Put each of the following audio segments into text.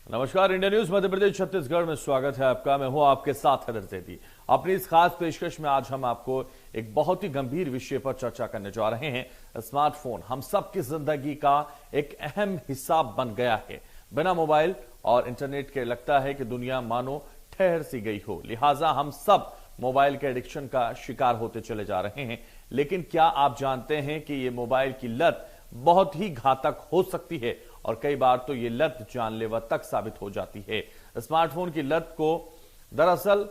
नमस्कार, India news Madhya Pradesh Chhattisgarh में स्वागत है आपका। मैं हूं आपके साथ हैदर जैदी। अपनी इस खास पेशकश में आज हम आपको एक बहुत ही गंभीर विषय पर चर्चा करने जा रहे हैं। स्मार्टफोन हम सबकी जिंदगी का एक अहम हिस्सा बन गया है। बिना मोबाइल और इंटरनेट के लगता है कि दुनिया मानो ठहर सी गई हो। लिहाजा हम सब मोबाइल के एडिक्शन का शिकार होते चले जा रहे हैं। लेकिन क्या आप जानते हैं कि ये मोबाइल की लत बहुत ही घातक हो सकती है और कई बार तो ये लत जानलेवा तक साबित हो जाती है। स्मार्टफोन की लत को दरअसल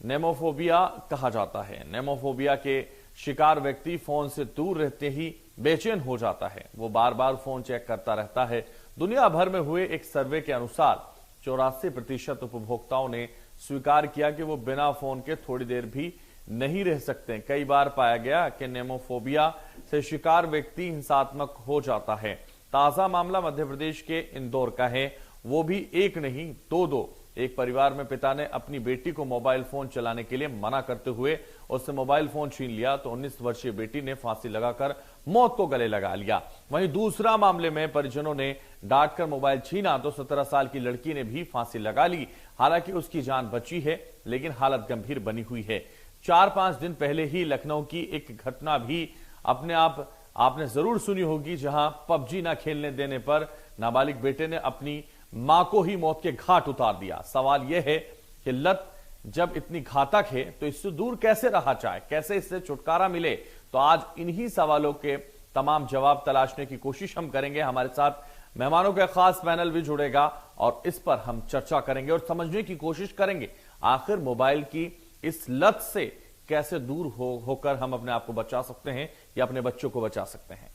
नेमोफोबिया कहा जाता है। नेमोफोबिया के शिकार व्यक्ति फोन से दूर रहते ही बेचैन हो जाता है। वो बार बार फोन चेक करता रहता है। दुनिया भर में हुए एक सर्वे के अनुसार 84% उपभोक्ताओं ने स्वीकार किया कि वो बिना फोन के थोड़ी देर भी नहीं रह सकते। कई बार पाया गया कि नेमोफोबिया से शिकार व्यक्ति हिंसात्मक हो जाता है। ताजा मामला मध्य प्रदेश के इंदौर का है, वो भी एक नहीं दो। एक परिवार में पिता ने अपनी बेटी को मोबाइल फोन चलाने के लिए मना करते हुए उससे मोबाइल फोन छीन लिया तो 19 वर्षीय बेटी ने फांसी लगाकर मौत को गले लगा लिया। वहीं दूसरा मामले में परिजनों ने डांट कर मोबाइल छीना तो 17 साल की लड़की ने भी फांसी लगा ली। हालांकि उसकी जान बची है, लेकिन हालत गंभीर बनी हुई है। 4-5 दिन पहले ही लखनऊ की एक घटना भी अपने आप आपने जरूर सुनी होगी, जहां पबजी ना खेलने देने पर नाबालिग बेटे ने अपनी मां को ही मौत के घाट उतार दिया। सवाल यह है कि लत जब इतनी घातक है तो इससे दूर कैसे रहा जाए, कैसे इससे छुटकारा मिले। तो आज इन्हीं सवालों के तमाम जवाब तलाशने की कोशिश हम करेंगे। हमारे साथ मेहमानों का खास पैनल भी जुड़ेगा और इस पर हम चर्चा करेंगे और समझने की कोशिश करेंगे आखिर मोबाइल की इस लत से कैसे दूर होकर हम अपने आप को बचा सकते हैं या अपने बच्चों को बचा सकते हैं।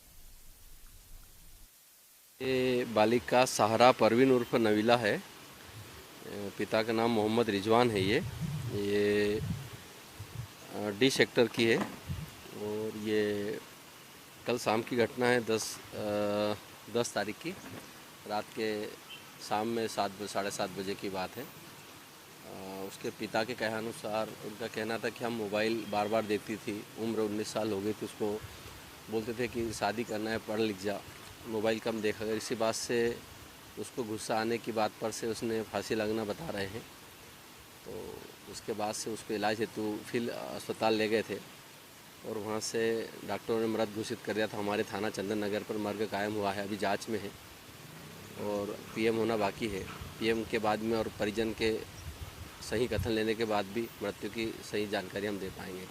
ये बालिका सहारा परवीन उर्फ नवीला है। पिता का नाम मोहम्मद रिजवान है। ये डी सेक्टर की है और ये कल शाम की घटना है। 10 तारीख की रात के शाम में 7-7:30 बजे की बात है। उसके पिता के कहानुसार उनका कहना था कि हम मोबाइल बार बार देखती थी। उम्र 19 साल हो गई थी। उसको बोलते थे कि शादी करना है, पढ़ लिख जा, मोबाइल कम देखा कर। इसी बात से उसको गुस्सा आने की बात पर से उसने फांसी लगना बता रहे हैं। तो उसके बाद से उसको इलाज हेतु फिर अस्पताल ले गए थे और वहाँ से डॉक्टरों ने मृत घोषित कर दिया था। हमारे थाना चंदन नगर पर मर्ग कायम हुआ है, अभी जांच में है और पीएम होना बाकी है। पीएम के बाद में और परिजन के सही कथन लेने के बाद भी मृत्यु की सही जानकारी हम दे पाएंगे।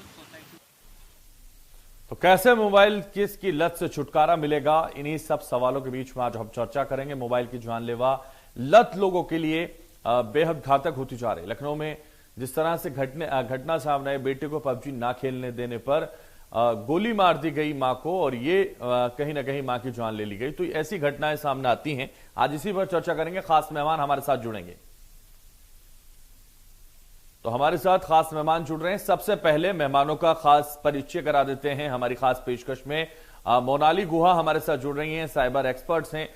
तो कैसे मोबाइल की लत से छुटकारा मिलेगा, इन्हीं सब सवालों के बीच में आज हम चर्चा करेंगे। मोबाइल की जानलेवा लत लोगों के लिए बेहद घातक होती जा रही है। लखनऊ में जिस तरह से घटना सामने आई, बेटे को पबजी ना खेलने देने पर गोली मार दी गई मां को और ये कहीं ना कहीं मां की जान ले ली गई। तो ऐसी घटनाएं सामने आती हैं। आज इसी पर चर्चा करेंगे। खास मेहमान हमारे साथ जुड़ेंगे। तो हमारे साथ खास मेहमान जुड़ रहे हैं। सबसे पहले मेहमानों का खास परिचय करा देते हैं। हमारी खास पेशकश में मोनाली गुहा हमारे साथ जुड़ रही हैं, साइबर एक्सपर्ट्स हैं,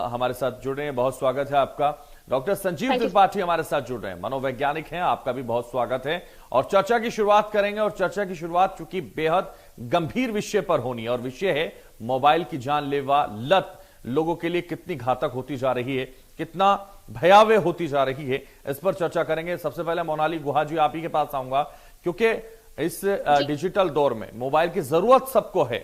हमारे साथ जुड़ रहे हैं। बहुत स्वागत है आपका। डॉक्टर संजीव त्रिपाठी हमारे साथ जुड़ रहे हैं, मनोवैज्ञानिक हैं, आपका भी बहुत स्वागत है। और चर्चा की शुरुआत करेंगे और चर्चा की शुरुआत चूंकि बेहद गंभीर विषय पर होनी है और विषय है मोबाइल की जानलेवा लत लोगों के लिए कितनी घातक होती जा रही है, कितना भयावह होती जा रही है, इस पर चर्चा करेंगे। सबसे पहले मोनाली गुहा जी, आप ही के पास आऊंगा, क्योंकि इस डिजिटल दौर में मोबाइल की जरूरत सबको है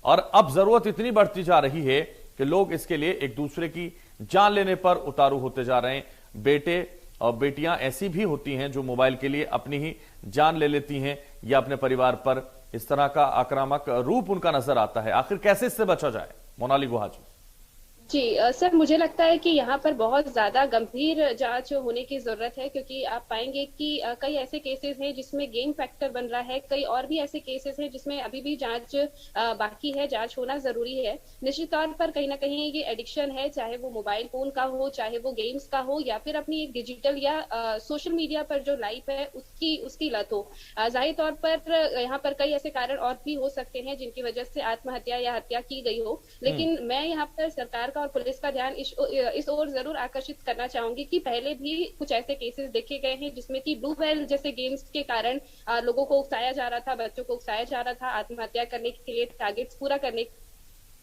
और अब जरूरत इतनी बढ़ती जा रही है कि लोग इसके लिए एक दूसरे की जान लेने पर उतारू होते जा रहे हैं। बेटे और बेटियां ऐसी भी होती हैं जो मोबाइल के लिए अपनी ही जान ले लेती हैं या अपने परिवार पर इस तरह का आक्रामक रूप उनका नजर आता है। आखिर कैसे इससे बचा जाए, मोनाली गुहा जी? जी सर, मुझे लगता है कि यहाँ पर बहुत ज्यादा गंभीर जांच होने की जरूरत है, क्योंकि आप पाएंगे कि कई ऐसे केसेस हैं जिसमें गेम फैक्टर बन रहा है। कई और भी ऐसे केसेस हैं जिसमें अभी भी जांच बाकी है, जांच होना जरूरी है। निश्चित तौर पर कहीं ना कहीं ये एडिक्शन है, चाहे वो मोबाइल फोन का हो, चाहे वो गेम्स का हो, या फिर अपनी एक डिजिटल या सोशल मीडिया पर जो लाइफ है उसकी लत हो। जाहिर तौर पर यहाँ पर कई ऐसे कारण और भी हो सकते हैं जिनकी वजह से आत्महत्या या हत्या की गई हो, लेकिन मैं यहाँ पर सरकार और पुलिस का ध्यान इस ओर जरूर आकर्षित करना चाहूंगी कि पहले भी कुछ ऐसे केसेस देखे गए हैं जिसमें कि ब्लू व्हेल जैसे गेम्स के कारण लोगों को उकसाया जा रहा था, बच्चों को उकसाया जा रहा था आत्महत्या करने के लिए, टारगेट्स पूरा करने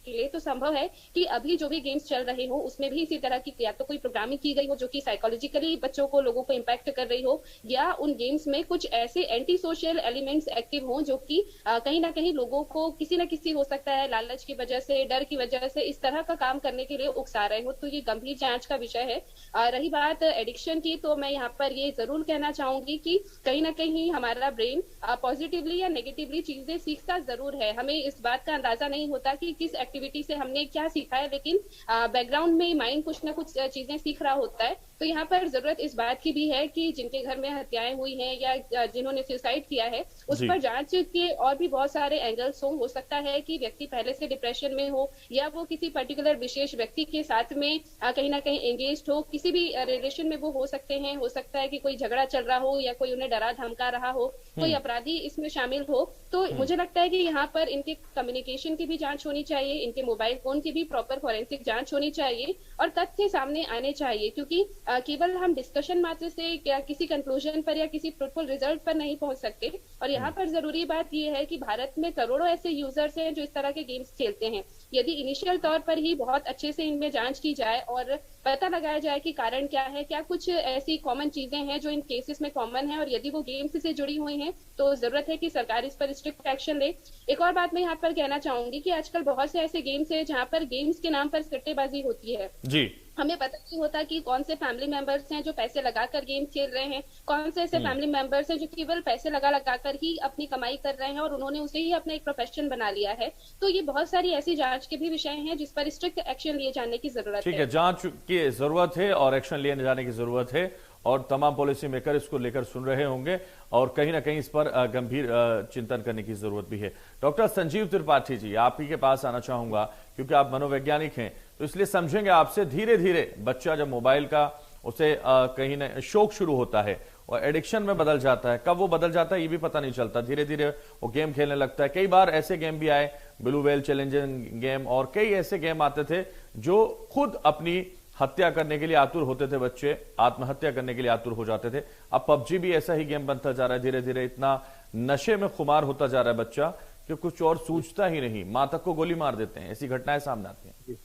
के लिए, तो संभव है कि अभी जो भी गेम्स चल रहे हो उसमें भी इसी तरह की या तो कोई प्रोग्रामिंग की गई हो जो कि साइकोलॉजिकली बच्चों को, लोगों को इम्पैक्ट कर रही हो, या उन गेम्स में कुछ ऐसे एंटी सोशल एलिमेंट्स एक्टिव हों जो कि कहीं ना कहीं लोगों को किसी न किसी, हो सकता है लालच की वजह से, डर की वजह से इस तरह का काम करने के लिए उकसा रहे हो। तो ये गंभीर जांच का विषय है। रही बात एडिक्शन की, तो मैं यहाँ पर ये जरूर कहना चाहूंगी कि कहीं ना कहीं हमारा ब्रेन पॉजिटिवली या नेगेटिवली चीजें सीखता जरूर है। हमें इस बात का अंदाजा नहीं होता कि किस एक्टिविटी से हमने क्या सीखा है, लेकिन बैकग्राउंड में माइंड कुछ ना कुछ चीजें सीख रहा होता है। तो यहाँ पर जरूरत इस बात की भी है कि जिनके घर में हत्याएं हुई हैं या जिन्होंने सुसाइड किया है, उस पर जांच के और भी बहुत सारे एंगल्स हो सकता है कि व्यक्ति पहले से डिप्रेशन में हो, या वो किसी पर्टिकुलर विशेष व्यक्ति के साथ में कहीं ना कहीं एंगेज हो, किसी भी रिलेशन में वो हो सकते हैं। हो सकता है कि कोई झगड़ा चल रहा हो या कोई उन्हें डरा धमका रहा हो, कोई अपराधी इसमें शामिल हो। तो मुझे लगता है कि यहाँ पर इनके कम्युनिकेशन की भी जांच होनी चाहिए, इनके मोबाइल फोन की भी प्रॉपर फॉरेंसिक जांच होनी चाहिए और तथ्य सामने आने चाहिए, क्योंकि केवल हम डिस्कशन मात्र से या किसी कंक्लूजन पर या किसी फ्रूटफुल रिजल्ट पर नहीं पहुंच सकते। और यहाँ पर जरूरी बात यह है कि भारत में करोड़ों ऐसे यूजर्स हैं जो इस तरह के गेम्स खेलते हैं। यदि इनिशियल तौर पर ही बहुत अच्छे से इनमें जांच की जाए और पता लगाया जाए कि कारण क्या है, क्या कुछ ऐसी कॉमन चीजें हैं जो इन केसेस में कॉमन है, और यदि वो गेम्स से जुड़ी हुई हैं तो जरूरत है कि सरकार इस पर स्ट्रिक्ट एक्शन ले। एक और बात मैं यहाँ पर कहना चाहूंगी कि आजकल बहुत से ऐसे गेम्स हैं जहाँ पर गेम्स के नाम पर सट्टेबाजी होती है जी। हमें पता नहीं होता कि कौन से फैमिली मेंबर्स हैं जो पैसे लगाकर गेम खेल रहे हैं, कौन से ऐसे फैमिली मेंबर्स हैं जो केवल पैसे लगाकर ही अपनी कमाई कर रहे हैं और उन्होंने उसे ही अपना एक प्रोफेशन बना लिया है। तो ये बहुत सारी ऐसी जांच के भी विषय हैं जिस पर स्ट्रिक्ट एक्शन लिए जाने की जरूरत है। ठीक है, जांच की जरूरत है और एक्शन लिए जाने की जरूरत है, और तमाम पॉलिसी मेकर इसको लेकर सुन रहे होंगे और कहीं ना कहीं इस पर गंभीर चिंतन करने की जरूरत भी है। डॉक्टर संजीव त्रिपाठी जी, आप ही के पास आना चाहूंगा क्योंकि आप मनोवैज्ञानिक हैं, तो इसलिए समझेंगे आपसे, धीरे धीरे बच्चा जब मोबाइल का उसे कहीं ना शौक शुरू होता है और एडिक्शन में बदल जाता है, कब वो बदल जाता है ये भी पता नहीं चलता, धीरे धीरे वो गेम खेलने लगता है। कई बार ऐसे गेम भी आए, ब्लू व्हेल चैलेंजिंग गेम और कई ऐसे गेम आते थे जो खुद अपनी हत्या करने के लिए आतुर होते थे, बच्चे आत्महत्या करने के लिए आतुर हो जाते थे। अब पबजी भी ऐसा ही गेम बनता जा रहा है, धीरे धीरे इतना नशे में खुमार होता जा रहा है बच्चा कि कुछ और सूझता ही नहीं, मां तक को गोली मार देते हैं, ऐसी घटनाएं सामने आती हैं।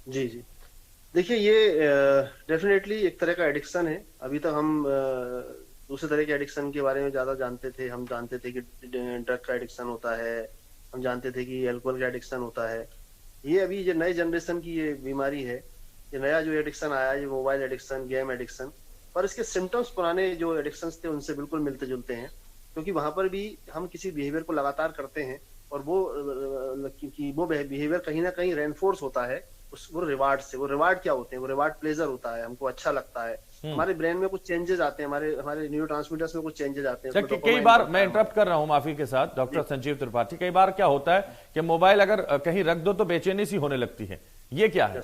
जी जी, देखिए ये डेफिनेटली एक तरह का एडिक्शन है। अभी तक हम दूसरे तरह के एडिक्शन के बारे में ज्यादा जानते थे। हम जानते थे कि ड्रग का एडिक्शन होता है, हम जानते थे कि अल्कोहल का एडिक्शन होता है। ये अभी जो नए जनरेशन की ये बीमारी है, ये नया जो एडिक्शन आया, ये मोबाइल एडिक्शन, गेम एडिक्शन, पर इसके सिम्टम्स पुराने जो एडिक्शंस थे उनसे बिल्कुल मिलते जुलते हैं, क्योंकि वहां पर भी हम किसी बिहेवियर को लगातार करते हैं और वो बिहेवियर कहीं ना कहीं रेनफोर्स होता है वो रिवार्ड से। वो रिवार्ड क्या होते हैं? वो रिवार्ड प्लेजर होता है, हमको अच्छा लगता है, हमारे ब्रेन में कुछ चेंजेस आते हैं, हमारे न्यूरोट्रांसमीटर्स में कुछ चेंजेस आते हैं। कई बार मैं इंटरप्ट कर रहा हूं माफी के साथ डॉक्टर संजीव त्रिपाठी, कई बार क्या होता है कि मोबाइल अगर कहीं रख दो तो बेचैनी सी होने लगती है, ये क्या है?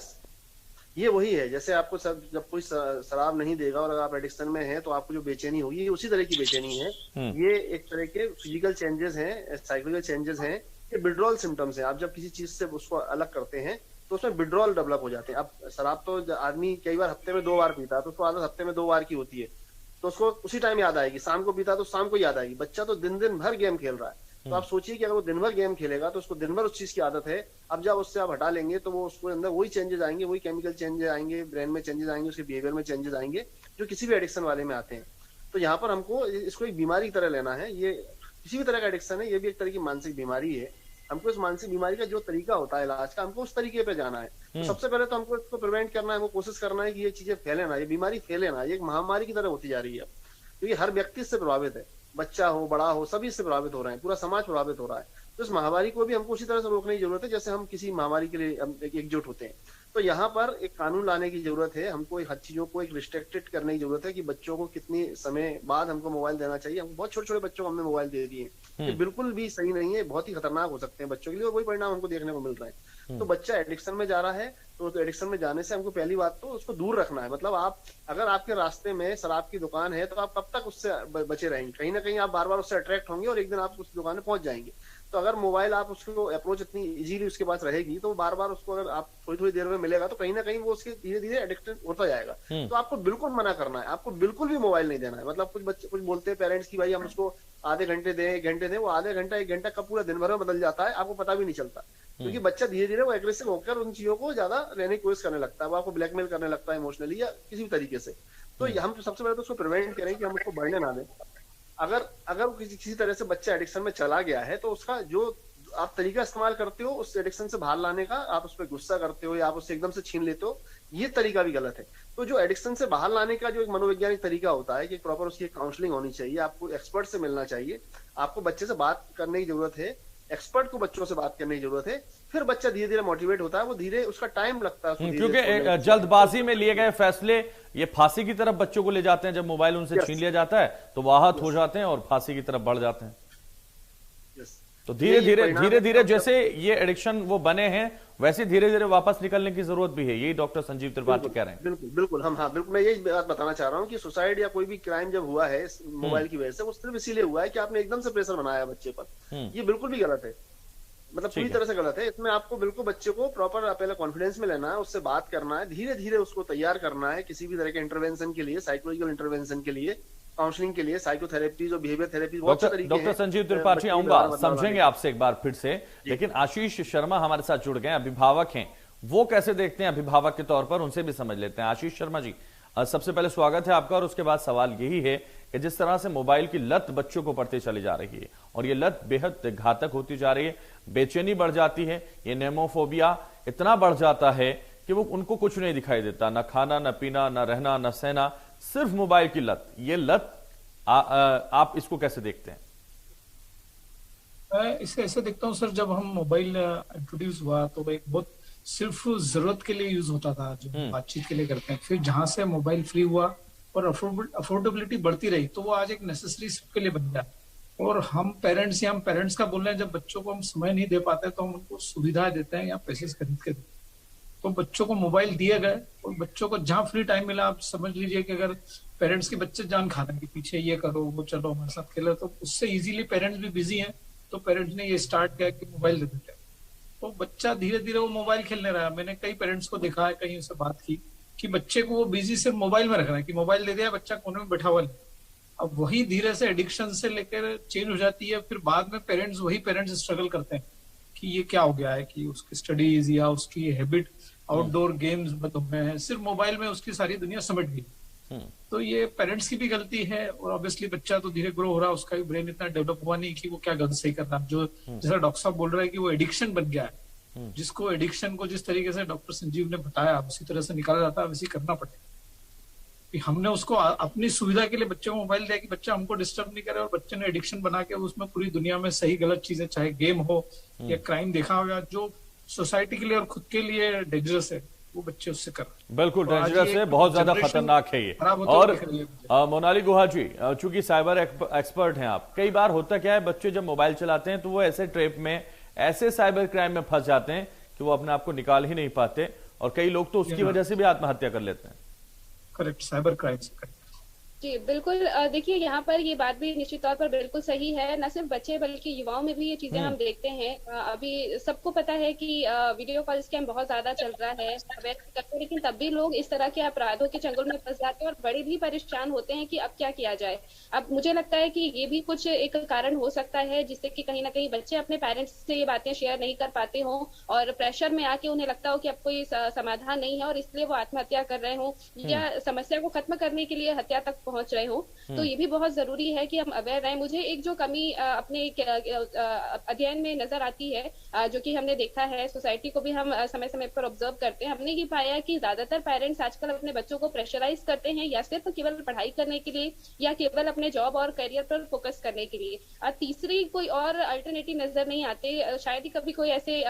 ये वही है, जैसे आपको जब कोई शराब नहीं देगा और अगर आप एडिक्शन में हैं तो आपको जो बेचैनी होगी ये उसी तरह की बेचैनी है। ये एक तरह के फिजिकल चेंजेस हैं, साइकोलॉजिकल चेंजेस हैं, ये विड्रॉल सिम्टम्स हैं। आप जब किसी चीज से उसको अलग करते हैं तो उसमें विड्रॉल डेवलप हो जाते हैं। अब शराब तो आदमी कई बार हफ्ते में 2 बार पीता है, तो उसको आदत हफ्ते में 2 बार की होती है, तो उसको उसी टाइम याद आएगी। शाम को पीता तो शाम को याद आएगी। बच्चा तो दिन भर गेम खेल रहा है, तो आप सोचिए कि अगर वो दिन भर गेम खेलेगा तो उसको दिन भर उस चीज की आदत है। अब जब उससे आप हटा लेंगे तो वो उसको अंदर वही चेंजेस आएंगे, वही केमिकल चेंजेस आएंगे, ब्रेन में चेंजेस आएंगे, उसके बिहेवियर में चेंजेस आएंगे, जो किसी भी एडिक्शन वाले में आते हैं। तो यहाँ पर हमको इसको एक बीमारी की तरह लेना है। ये किसी भी तरह का एडिक्शन है, ये भी एक तरह की मानसिक बीमारी है। हमको इस मानसिक बीमारी का जो तरीका होता है इलाज का, हमको उस तरीके पे जाना है। तो सबसे पहले तो हमको इसको प्रिवेंट करना है, हमको कोशिश करना है कि ये चीजें फैले ना, ये बीमारी फैले ना। ये एक महामारी की तरह होती जा रही है, क्योंकि हर व्यक्ति इससे प्रभावित है, बच्चा हो बड़ा हो, सभी इससे प्रभावित हो रहे हैं, पूरा समाज प्रभावित हो रहा है। तो इस महामारी को भी हमको उसी तरह से रोकने की जरूरत है जैसे हम किसी महामारी के लिए एकजुट होते हैं। तो यहाँ पर एक कानून लाने की जरूरत है, हमको हर चीजों को एक रिस्ट्रिक्टेड करने की जरूरत है कि बच्चों को कितनी समय बाद हमको मोबाइल देना चाहिए। हम बहुत छोटे छोटे बच्चों को हमने मोबाइल दे दिए, ये बिल्कुल भी सही नहीं है, बहुत ही खतरनाक हो सकते हैं बच्चों के लिए, और वही परिणाम हमको देखने को मिल रहा है। तो बच्चा एडिक्शन में जा रहा है, तो एडिक्शन में जाने से हमको पहली बात तो उसको दूर रखना है। मतलब आप अगर आपके रास्ते में शराब की दुकान है तो आप कब तक उससे बचे रहेंगे? कहीं ना कहीं आप बार बार उससे अट्रैक्ट होंगे और एक दिन आप उस दुकान में पहुंच जाएंगे। तो अगर मोबाइल आप उसको अप्रोच इतनी इजीली उसके पास रहेगी तो बार बार उसको अगर आप थोड़ी थोड़ी देर में मिलेगा तो कहीं ना कहीं वो उसके धीरे धीरे एडिक्टेड होता जाएगा। तो आपको बिल्कुल मना करना है, आपको बिल्कुल भी मोबाइल नहीं देना है। मतलब कुछ बच्चे कुछ बोलते हैं पेरेंट्स की भाई हम उसको आधे घंटे दें, 1 घंटे दें, वो आधे घंटा 1 घंटा कब पूरा दिन भर में बदल जाता है आपको पता भी नहीं चलता। क्योंकि बच्चा धीरे धीरे वो एग्रेसिव होकर उन चीजों को ज्यादा लेने की कोशिश करने लगता है, वो आपको ब्लैकमेल करने लगता है इमोशनली या किसी भी तरीके से। तो हम सबसे पहले तो उसको प्रिवेंट करें कि हम उसको बढ़ने ना दें। अगर किसी तरह से बच्चा एडिक्शन में चला गया है तो उसका जो आप तरीका इस्तेमाल करते हो उस एडिक्शन से बाहर लाने का, आप उस पर गुस्सा करते हो या आप उससे एकदम से छीन लेते हो, ये तरीका भी गलत है। तो जो एडिक्शन से बाहर लाने का जो एक मनोवैज्ञानिक तरीका होता है कि प्रॉपर उसकी काउंसलिंग होनी चाहिए, आपको एक्सपर्ट से मिलना चाहिए, आपको बच्चे से बात करने की जरूरत है, एक्सपर्ट को बच्चों से बात करने की जरूरत है, फिर बच्चा धीरे धीरे मोटिवेट होता है, वो धीरे उसका टाइम लगता है। क्योंकि जल्दबाजी में लिए गए फैसले ये फांसी की तरफ बच्चों को ले जाते हैं, जब मोबाइल उनसे छीन लिया जाता है तो वो आहत हो जाते हैं और फांसी की तरफ बढ़ जाते हैं। तो धीरे धीरे जैसे ये एडिक्शन वो बने हैं वैसे धीरे धीरे वापस निकलने की जरूरत भी है, यही डॉक्टर संजीव त्रिपाठी कह रहे हैं। बिल्कुल बिल्कुल, बिल्कुल मैं यही बात बताना चाह रहा हूँ कि सुसाइड या कोई भी क्राइम जब हुआ है मोबाइल की वजह से, वो सिर्फ इसीलिए हुआ है कि आपने एकदम से प्रेशर बनाया बच्चे पर। ये बिल्कुल भी गलत है, मतलब पूरी तरह से गलत है। इसमें आपको बिल्कुल बच्चे को प्रॉपर पहले कॉन्फिडेंस में लेना है, उससे बात करना है, धीरे धीरे उसको तैयार करना है किसी भी तरह के इंटरवेंशन के लिए, साइकोलॉजिकल इंटरवेंशन के लिए, काउंसलिंग के लिए, साइकोथेरेपी और बिहेवियर थेरेपी, बहुत से तरीके हैं। डॉक्टर संजीव त्रिपाठी आऊंगा, समझेंगे आपसे एक बार फिर से, लेकिन आशीष शर्मा हमारे साथ जुड़ गए, अभिभावक हैं, वो कैसे देखते हैं अभिभावक के तौर पर, उनसे भी समझ लेते हैं। आशीष शर्मा जी, सबसे पहले स्वागत है आपका। और उसके बाद सवाल यही है कि जिस तरह से मोबाइल की लत बच्चों को पड़ती चली जा रही है और ये लत बेहद घातक होती जा रही है, बेचैनी बढ़ जाती है, ये नेमोफोबिया इतना बढ़ जाता है कि वो उनको कुछ नहीं दिखाई देता, ना खाना, ना पीना, ना रहना, ना सहना, सिर्फ मोबाइल की लत। ये लत आप इसको कैसे देखते हैं? मैं इसे ऐसे देखता हूँ सर, जब हम मोबाइल इंट्रोड्यूस हुआ तो एक बहुत सिर्फ जरूरत के लिए यूज होता था, जो बातचीत के लिए करते हैं। फिर जहां से मोबाइल फ्री हुआ और अफोर्डेबिलिटी बढ़ती रही तो वो आज एक नेसेसरी सबके लिए बन गया। और हम पेरेंट्स का बोल रहे हैं, जब बच्चों को हम समय नहीं दे पाते तो हम उनको सुविधा देते हैं या पैसे खरीद के देते हैं। तो बच्चों को मोबाइल दिए गए और बच्चों को जहां फ्री टाइम मिला, आप समझ लीजिए कि अगर पेरेंट्स के बच्चे जान खा रहे हैं कि पीछे ये करो, वो चलो हमारे साथ खेलो, तो उससे इजीली पेरेंट्स भी बिजी हैं, तो पेरेंट्स ने ये स्टार्ट किया कि मोबाइल दे देते हैं। तो बच्चा धीरे धीरे वो मोबाइल खेलने रहा। मैंने कई पेरेंट्स को देखा है, कहीं उनसे बात की कि बच्चे को वो बिजी सिर्फ मोबाइल में रख रहा है, कि मोबाइल दे दिया, बच्चा कोने में बैठा हुआ नहीं। अब वही धीरे से एडिक्शन से लेकर चेंज हो जाती है। फिर बाद में वही पेरेंट्स स्ट्रगल करते हैं कि ये क्या हो गया है, कि उसकी स्टडीज या उसकी हैबिट, आउटडोर गेम्स बंद हो गए हैं, सिर्फ मोबाइल में उसकी सारी दुनिया समझ गई। तो ये पेरेंट्स की भी गलती है और ऑब्वियसली बच्चा तो धीरे ग्रो हो रहा है, उसका भी ब्रेन इतना डेवलप हुआ नहीं कि वो क्या गलत सही कर रहा है। जो जैसा डॉक्टर साहब बोल रहे हैं कि वो एडिक्शन बन गया है, जिसको एडिक्शन को जिस तरीके से डॉक्टर संजीव ने बताया उसी तरह से निकाला जाता है, वैसे करना पड़ेगा। हमने उसको अपनी सुविधा के लिए बच्चे को मोबाइल दिया कि बच्चा हमको डिस्टर्ब नहीं करे, और बच्चे ने एडिक्शन बना के उसमें पूरी दुनिया में सही गलत चीजें, चाहे गेम हो या क्राइम देखा होगा, जो सोसाइटी के लिए और खुद के लिए डेंजरस है, वो बच्चे उससे कर रहे हैं। बिल्कुल डेंजरस है, बहुत ज्यादा खतरनाक है ये। और मोनाली गुहा जी, चूंकि साइबर एक्सपर्ट हैं आप, कई बार होता क्या है, बच्चे जब मोबाइल चलाते हैं तो वो ऐसे ट्रैप में, ऐसे साइबर क्राइम में फंस जाते हैं कि वो अपने आप को निकाल ही नहीं पाते, और कई लोग तो उसकी वजह से भी आत्महत्या कर लेते हैं। करेक्ट, साइबर क्राइम से करेक्ट। जी बिल्कुल, देखिए यहाँ पर ये बात भी निश्चित तौर पर बिल्कुल सही है। न सिर्फ बच्चे बल्कि युवाओं में भी ये चीजें हम देखते हैं। अभी सबको पता है कि वीडियो कॉल स्कैम बहुत ज्यादा चल रहा है, लेकिन तब भी लोग इस तरह के अपराधों के चंगुल में फंस जाते हैं और बड़े भी परेशान होते हैं कि अब क्या किया जाए। अब मुझे लगता है कि ये भी कुछ एक कारण हो सकता है जिससे कि कहीं ना कहीं बच्चे अपने पेरेंट्स से ये बातें शेयर नहीं कर पाते हों और प्रेशर में आके उन्हें लगता हो कि अब कोई समाधान नहीं है और इसलिए वो आत्महत्या कर रहे हों या समस्या को खत्म करने के लिए हत्या तक पहुंच रहे हो। तो ये भी बहुत जरूरी है कि हम अवेयर रहें। मुझे एक जो कमी अपने अध्ययन में नजर आती है, जो कि हमने देखा है, सोसाइटी को भी हम समय समय पर ऑब्जर्व करते हैं, हमने ये पाया कि ज्यादातर पेरेंट्स आजकल अपने बच्चों को प्रेशराइज करते हैं या सिर्फ केवल पढ़ाई करने के लिए या केवल अपने जॉब और करियर पर फोकस करने के लिए। तीसरी कोई और अल्टरनेटिव नजर नहीं आते। शायद ही कभी कोई ऐसे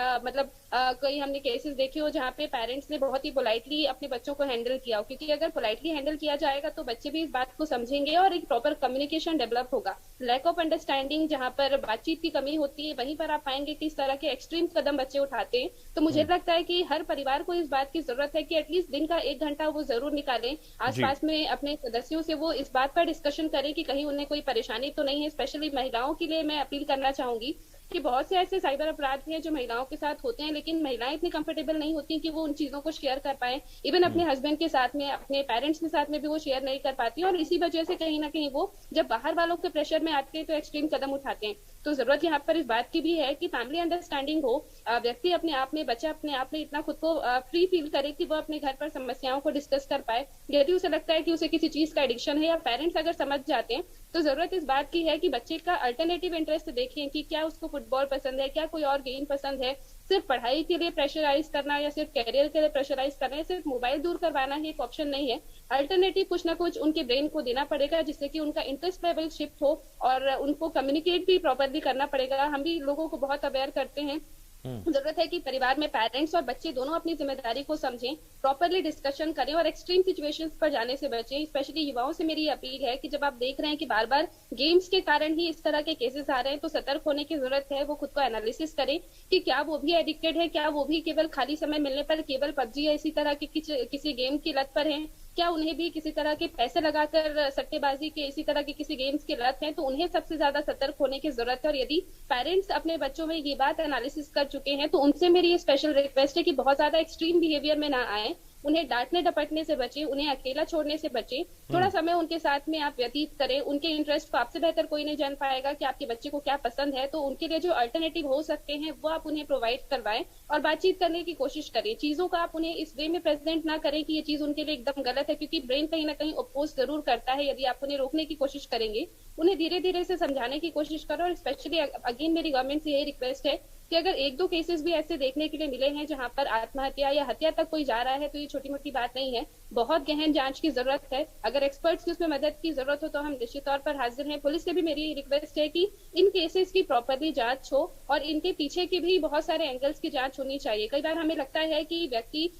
कई हमने केसेस देखे हो जहाँ पे पेरेंट्स ने बहुत ही पोलाइटली अपने बच्चों को हैंडल किया हो, क्योंकि अगर पोलाइटली हैंडल किया जाएगा तो बच्चे भी इस बात को समझेंगे और एक प्रॉपर कम्युनिकेशन डेवलप होगा। लैक ऑफ अंडरस्टैंडिंग, जहां पर बातचीत की कमी होती है, वहीं पर आप पाएंगे कि इस तरह के एक्सट्रीम कदम बच्चे उठाते हैं। तो मुझे लगता है कि हर परिवार को इस बात की जरूरत है कि एटलीस्ट दिन का 1 घंटा वो जरूर निकालें, आसपास में अपने सदस्यों से वो इस बात पर डिस्कशन करें कि कहीं उन्हें कोई परेशानी तो नहीं है। स्पेशली महिलाओं के लिए मैं अपील करना चाहूंगी कि बहुत से ऐसे साइबर अपराध हैं जो महिलाओं के साथ होते हैं, लेकिन महिलाएं इतनी कंफर्टेबल नहीं होती कि वो उन चीजों को शेयर कर पाए। इवन अपने हस्बैंड के साथ में, अपने पेरेंट्स के साथ में भी वो शेयर नहीं कर पाती, और इसी वजह से कहीं ना कहीं वो जब बाहर वालों के प्रेशर में आते हैं तो एक्सट्रीम कदम उठाते हैं। तो जरूरत यहाँ पर इस बात की भी है कि फैमिली अंडरस्टैंडिंग हो, व्यक्ति अपने आप में, बच्चा अपने आप में इतना खुद को फ्री फील करे कि वो अपने घर पर समस्याओं को डिस्कस कर पाए। यदि उसे लगता है कि उसे किसी चीज का एडिक्शन है, या पेरेंट्स अगर समझ जाते हैं, तो जरूरत इस बात की है कि बच्चे का अल्टरनेटिव इंटरेस्ट देखें कि क्या उसको फुटबॉल पसंद है, क्या कोई और गेम पसंद है। सिर्फ पढ़ाई के लिए प्रेशराइज करना या सिर्फ कैरियर के लिए प्रेशराइज करना है, सिर्फ मोबाइल दूर करवाना ही एक ऑप्शन नहीं है। अल्टरनेटिव कुछ ना कुछ उनके ब्रेन को देना पड़ेगा, जिससे कि उनका इंटरेस्ट लेवल शिफ्ट हो, और उनको कम्युनिकेट भी प्रॉपरली करना पड़ेगा। हम भी लोगों को बहुत अवेयर करते हैं। जरूरत है कि परिवार में पेरेंट्स और बच्चे दोनों अपनी जिम्मेदारी को समझें, प्रॉपरली डिस्कशन करें और एक्सट्रीम सिचुएशंस पर जाने से बचें। स्पेशली युवाओं से मेरी अपील है कि जब आप देख रहे हैं कि बार बार गेम्स के कारण ही इस तरह के केसेस आ रहे हैं, तो सतर्क होने की जरूरत है। वो खुद को एनालिसिस करें कि क्या वो भी एडिक्टेड है, क्या वो भी केवल खाली समय मिलने पर केवल पबजी या इसी तरह के किसी गेम की लत पर है, क्या उन्हें भी किसी तरह के पैसे लगाकर सट्टेबाजी के इसी तरह के किसी गेम्स की लत है। तो उन्हें सबसे ज्यादा सतर्क होने की जरूरत है। और यदि पेरेंट्स अपने बच्चों में ये बात एनालिसिस कर चुके हैं, तो उनसे मेरी ये स्पेशल रिक्वेस्ट है कि बहुत ज्यादा एक्सट्रीम बिहेवियर में ना आए, उन्हें डांटने डपटने से बचे, उन्हें अकेला छोड़ने से बचे। थोड़ा समय उनके साथ में आप व्यतीत करें। उनके इंटरेस्ट को आपसे बेहतर कोई नहीं जान पाएगा कि आपके बच्चे को क्या पसंद है, तो उनके लिए जो अल्टरनेटिव हो सकते हैं वो आप उन्हें प्रोवाइड करवाएं और बातचीत करने की कोशिश करें। चीजों का आप उन्हें इस वे में प्रेजेंट ना करें कि ये चीज उनके लिए एकदम गलत है, क्योंकि ब्रेन कहीं ना कहीं अपोज जरूर करता है। यदि आप उन्हें रोकने की कोशिश करेंगे, उन्हें धीरे धीरे से समझाने की कोशिश करो। और स्पेशली अगेन मेरी गवर्नमेंट से यही रिक्वेस्ट है कि अगर एक दो केसेस भी ऐसे देखने के लिए मिले हैं जहां पर आत्महत्या या हत्या तक कोई जा रहा है, तो ये छोटी मोटी बात नहीं है, बहुत गहन जांच की जरूरत है। अगर एक्सपर्ट्स की उसमें मदद की जरूरत हो तो हम निश्चित तौर पर हाजिर हैं। पुलिस से भी मेरी रिक्वेस्ट है कि इन केसेस की प्रॉपरली जांच हो और इनके पीछे की भी बहुत सारे एंगल्स की जांच होनी चाहिए। कई बार हमें लगता है कि व्यक्ति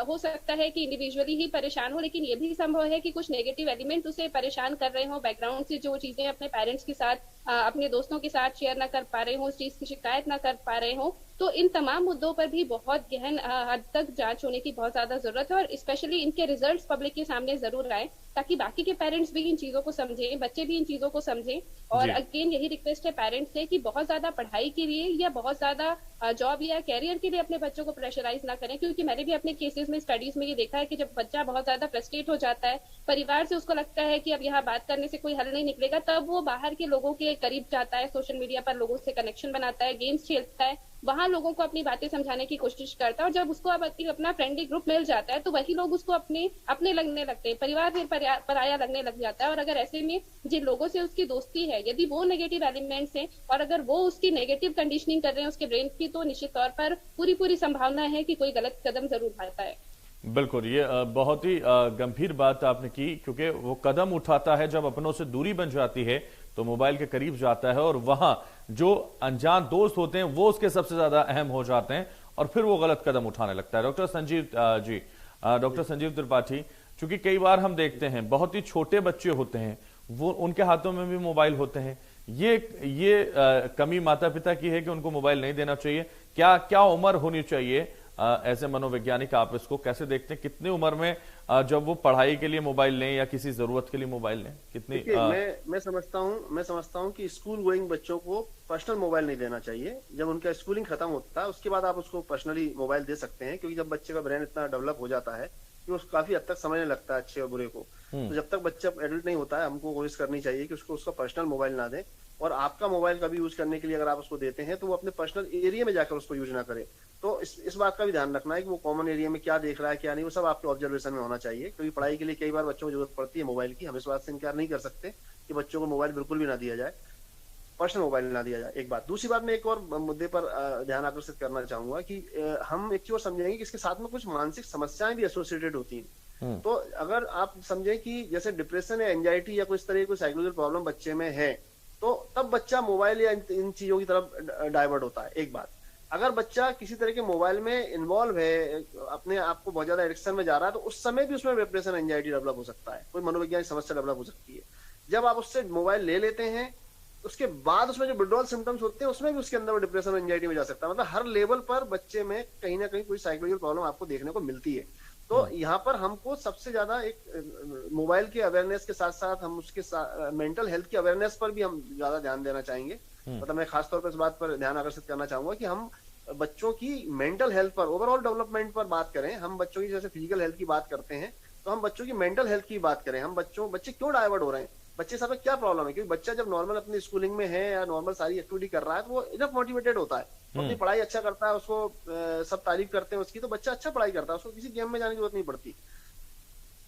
हो सकता है कि इंडिविजुअली ही परेशान हो, लेकिन ये भी संभव है कि कुछ नेगेटिव एलिमेंट उसे परेशान कर रहे हो, बैकग्राउंड से जो चीजें अपने पेरेंट्स के साथ, अपने दोस्तों के साथ शेयर ना कर पा रहे हो, उस चीज की शिकायत ना कर पा रहे हो। तो इन तमाम मुद्दों पर भी बहुत गहन हद तक जांच होने की बहुत ज्यादा जरूरत है, और स्पेशली इनके रिजल्ट्स पब्लिक के सामने जरूर आए, ताकि बाकी के पेरेंट्स भी इन चीजों को समझें, बच्चे भी इन चीजों को समझें। और अगेन यही रिक्वेस्ट है पेरेंट्स से कि बहुत ज्यादा पढ़ाई के लिए या बहुत ज्यादा जॉब या कैरियर के लिए अपने बच्चों को प्रेशराइज ना करें, क्योंकि मैंने भी अपने केसेस में, स्टडीज में ये देखा है कि जब बच्चा बहुत ज्यादा फ्रस्ट्रेट हो जाता है, परिवार से उसको लगता है कि अब यहाँ बात करने से कोई हल नहीं निकलेगा, तब वो बाहर के लोगों के करीब जाता है, सोशल मीडिया पर लोगों से कनेक्शन बनाता है, गेम्स खेलता है, वहां लोगों को अपनी बातें समझाने की कोशिश करता है। और जब उसको अब अपना फ्रेंडली ग्रुप मिल जाता है, तो वही लोग उसको अपने लगने लगते हैं, परिवार फिर पराया लगने लग जाता है। और अगर ऐसे में जिन लोगों से उसकी दोस्ती है, यदि वो नेगेटिव एलिमेंट्स हैं और अगर वो उसकी नेगेटिव कंडीशनिंग कर रहे हैं उसके ब्रेन की, तो निश्चित तौर पर पूरी संभावना है कि कोई गलत कदम जरूर उठाता है। बिल्कुल, ये बहुत ही गंभीर बात आपने की, क्योंकि वो कदम उठाता है जब अपनों से दूरी बन जाती है तो मोबाइल के करीब जाता है, और वहां जो अनजान दोस्त होते हैं वो उसके सबसे ज्यादा अहम हो जाते हैं और फिर वो गलत कदम उठाने लगता है। डॉक्टर संजीव त्रिपाठी, चूंकि कई बार हम देखते हैं बहुत ही छोटे बच्चे होते हैं, वो उनके हाथों में भी मोबाइल होते हैं। ये कमी माता पिता की है कि उनको मोबाइल नहीं देना चाहिए। क्या उम्र होनी चाहिए? ऐसे मनोवैज्ञानिक आप इसको कैसे देखते हैं? कितनी उम्र में जब वो पढ़ाई के लिए मोबाइल लें या किसी जरूरत के लिए मोबाइल लें? कितनी मैं समझता हूं कि स्कूल गोइंग बच्चों को पर्सनल मोबाइल नहीं देना चाहिए। जब उनका स्कूलिंग खत्म होता है उसके बाद आप उसको पर्सनली मोबाइल दे सकते हैं, क्योंकि जब बच्चे का ब्रेन इतना डेवलप हो जाता है कि वो काफी हद तक समझने लगता है अच्छे और बुरे को। तो जब तक बच्चा एडल्ट नहीं होता है, हमको कोशिश करनी चाहिए कि उसको उसका पर्सनल मोबाइल ना दें। और आपका मोबाइल कभी यूज करने के लिए अगर आप उसको देते हैं तो वो अपने पर्सनल एरिया में जाकर उसको यूज ना करे। तो इस बात का भी ध्यान रखना है कि वो कॉमन एरिया में क्या देख रहा है क्या नहीं, वो सब आपके ऑब्जर्वेशन में होना चाहिए। क्योंकि पढ़ाई के लिए कई बार बच्चों को जरूरत पड़ती है मोबाइल की, हम इस बात से इनकार नहीं कर सकते कि बच्चों को मोबाइल बिल्कुल भी ना दिया जाए, पर्सनल मोबाइल ना दिया जाए। एक बात। दूसरी बात, मैं एक और मुद्दे पर ध्यान आकर्षित करना चाहूंगा कि हम एक चीज और समझेंगे कि इसके साथ में कुछ मानसिक समस्याएं भी एसोसिएटेड होती हैं। तो अगर आप समझें कि जैसे डिप्रेशन या एंजाइटी या कोई इस तरह की कोई साइकोलॉजिकल प्रॉब्लम बच्चे में है, तो तब बच्चा मोबाइल या इन चीजों की तरफ डाइवर्ट होता है। एक बात। अगर बच्चा किसी तरह के मोबाइल में इन्वॉल्व है, अपने आप को बहुत ज्यादा एडिक्शन में जा रहा है, तो उस समय भी उसमें डिप्रेशन एंजाइटी डेवलप हो सकता है, कोई मनोवैज्ञानिक समस्या डेवलप हो सकती है। जब आप उससे मोबाइल ले लेते हैं उसके बाद उसमें जो विड्रॉल सिम्टम्स होते हैं उसमें भी उसके अंदर डिप्रेशन एंजाइटी में जा सकता है। मतलब हर लेवल पर बच्चे में कहीं ना कहीं कोई साइकोलॉजिकल प्रॉब्लम आपको देखने को मिलती है। तो यहाँ पर हमको सबसे ज्यादा एक मोबाइल के अवेयरनेस के साथ साथ हम उसके मेंटल हेल्थ की अवेयरनेस पर भी हम ज्यादा ध्यान देना चाहेंगे। मतलब मैं खासतौर पर इस बात पर ध्यान आकर्षित करना चाहूंगा कि हम बच्चों की मेंटल हेल्थ पर, ओवरऑल डेवलपमेंट पर बात करें। हम बच्चों की जैसे फिजिकल हेल्थ की बात करते हैं, तो हम बच्चों की मेंटल हेल्थ की बात करें। हम बच्चे क्यों डाइवर्ट हो रहे हैं, बच्चे साथ में क्या प्रॉब्लम है? क्योंकि बच्चा जब नॉर्मल अपनी स्कूलिंग में है या नॉर्मल सारी एक्टिविटी कर रहा है, तो वो इनफ मोटिवेटेड होता है, वो अपनी पढ़ाई अच्छा करता है, उसको सब तारीफ करते हैं उसकी, तो बच्चा अच्छा पढ़ाई करता है, उसको किसी गेम में जाने की जरूरत नहीं पड़ती।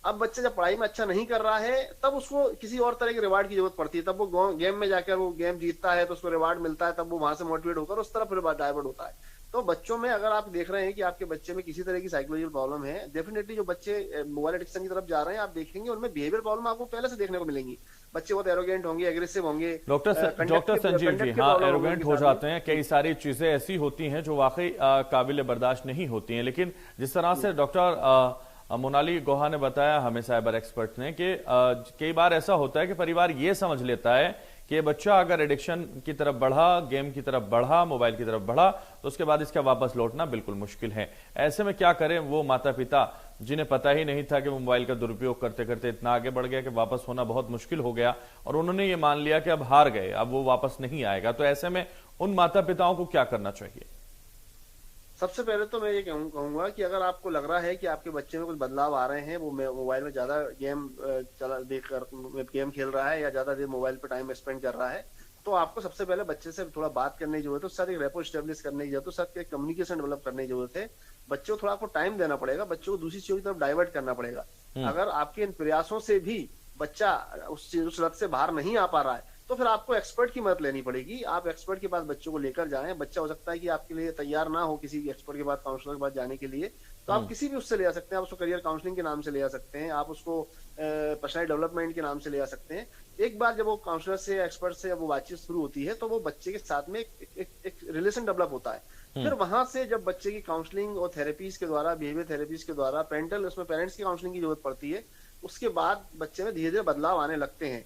अब बच्चा जब पढ़ाई में अच्छा नहीं कर रहा है, तब उसको किसी और तरह के रिवार्ड की जरूरत पड़ती है। तब वो गेम में जाकर वो गेम जीतता है तो उसको रिवार्ड मिलता है, तब वो वहां से मोटिवेट होकर उस तरफ डाइवर्ट होता है। तो बच्चों में अगर आप देख रहे हैं कि आपके बच्चे में किसी तरह की साइकोलॉजिकल प्रॉब्लम है, डेफिनेटली जो बच्चे मोबाइल एडिक्शन की तरफ जा रहे हैं, आप देखेंगे उनमें बिहेवियर प्रॉब्लम आपको पहले से देखने को मिलेंगी। बच्चे बहुत एरोगेंट होंगे, एग्रेसिव होंगे। डॉक्टर संजीव जी, हाँ, एरोगेंट हो जाते हैं, कई सारी चीजें ऐसी होती हैं जो वाकई काबिल बर्दाश्त नहीं होती हैं। लेकिन जिस तरह से डॉक्टर मोनाली गुहा ने बताया हमें, साइबर एक्सपर्ट ने, कि कई बार ऐसा होता है कि परिवार ये समझ लेता है कि बच्चा अगर एडिक्शन की तरफ बढ़ा, गेम की तरफ बढ़ा, मोबाइल की तरफ बढ़ा, तो उसके बाद इसका वापस लौटना बिल्कुल मुश्किल है। ऐसे में क्या करें वो माता पिता जिन्हें पता ही नहीं था कि वो मोबाइल का दुरुपयोग करते करते इतना आगे बढ़ गया कि वापस होना बहुत मुश्किल हो गया, और उन्होंने ये मान लिया कि अब हार गए, अब वो वापस नहीं आएगा। तो ऐसे में उन माता पिताओं को क्या करना चाहिए? सबसे पहले तो मैं ये कहूंगा कि अगर आपको लग रहा है कि आपके बच्चे में कुछ बदलाव आ रहे हैं, वो मोबाइल में ज्यादा गेम गेम खेल रहा है या ज्यादा देर मोबाइल पे टाइम स्पेंड कर रहा है, तो आपको सबसे पहले बच्चे से थोड़ा बात करने की जरूरत है, उसके साथ एक रेपो स्टेब्लिश करने की जरूरत है, उसके साथ एक कम्युनिकेशन डेवलप करने की जरूरत है। बच्चों को थोड़ा आपको टाइम देना पड़ेगा, बच्चों को दूसरी चीजों की तरफ डाइवर्ट करना पड़ेगा। अगर आपके इन प्रयासों से भी बच्चा उस लत से बाहर नहीं आ पा रहा है, तो फिर आपको एक्सपर्ट की मदद लेनी पड़ेगी। आप एक्सपर्ट के पास बच्चों को लेकर जाएं। बच्चा हो सकता है कि आपके लिए तैयार ना हो किसी एक्सपर्ट के पास, काउंसलर के पास जाने के लिए, तो आप किसी भी उससे ले आ सकते हैं। आप उसको करियर काउंसलिंग के नाम से ले आ सकते हैं, आप उसको पर्सनल डेवलपमेंट के नाम से ले आ सकते हैं। एक बार जब वो काउंसलर से, एक्सपर्ट से जब वो बातचीत शुरू होती है, तो वो बच्चे के साथ में एक रिलेशन डेवलप होता है। फिर वहां से जब बच्चे की काउंसलिंग और थेरेपीज के द्वारा, बिहेवियर थेरेपीज के द्वारा, उसमें पेरेंट्स की काउंसलिंग की जरूरत पड़ती है, उसके बाद बच्चे में धीरे धीरे बदलाव आने लगते हैं।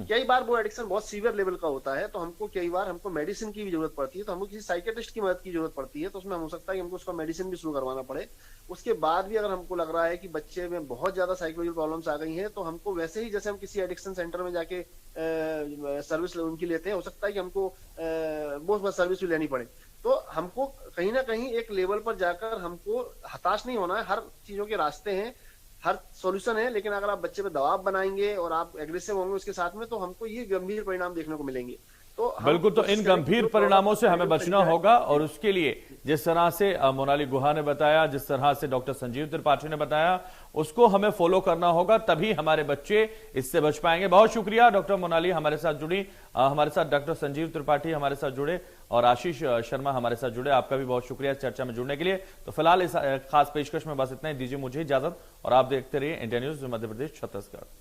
कई बार वो एडिक्शन बहुत सीवियर लेवल का होता है, तो कई बार हमको मेडिसिन की भी जरूरत पड़ती है, तो हमको किसी साइकेट्रिस्ट की मदद की जरूरत पड़ती है। तो उसमें हो सकता है कि हमको उसका मेडिसिन भी शुरू करवाना पड़े। उसके बाद भी अगर हमको लग रहा है कि बच्चे में बहुत ज्यादा साइकोलॉजिकल प्रॉब्लम्स आ गई हैं, तो हमको वैसे ही जैसे हम किसी एडिक्शन सेंटर में जाके सर्विस उनकी लेते हैं, हो सकता है कि हमको वो सर्विस भी लेनी पड़े। तो हमको कहीं ना कहीं एक लेवल पर जाकर हमको हताश नहीं होना है। हर चीजों के रास्ते हैं, हर सॉल्यूशन है, लेकिन अगर आप बच्चे पे दबाव बनाएंगे और आप एग्रेसिव होंगे उसके साथ में, तो हमको ये गंभीर परिणाम देखने को मिलेंगे। तो बिल्कुल, तो इन गंभीर परिणामों से हमें बचना होगा, और उसके लिए जिस तरह से मोनाली गुहा ने बताया, जिस तरह से डॉक्टर संजीव त्रिपाठी ने बताया, उसको हमें फॉलो करना होगा, तभी हमारे बच्चे इससे बच पाएंगे। बहुत शुक्रिया डॉक्टर मोनाली हमारे साथ जुड़ी, हमारे साथ डॉक्टर संजीव त्रिपाठी हमारे साथ जुड़े, और आशीष शर्मा हमारे साथ जुड़े। आपका भी बहुत शुक्रिया इस चर्चा में जुड़ने के लिए। तो फिलहाल इस खास पेशकश में बस इतना ही, दीजिए मुझे इजाजत, और आप देखते रहिए इंडिया न्यूज मध्य प्रदेश छत्तीसगढ़।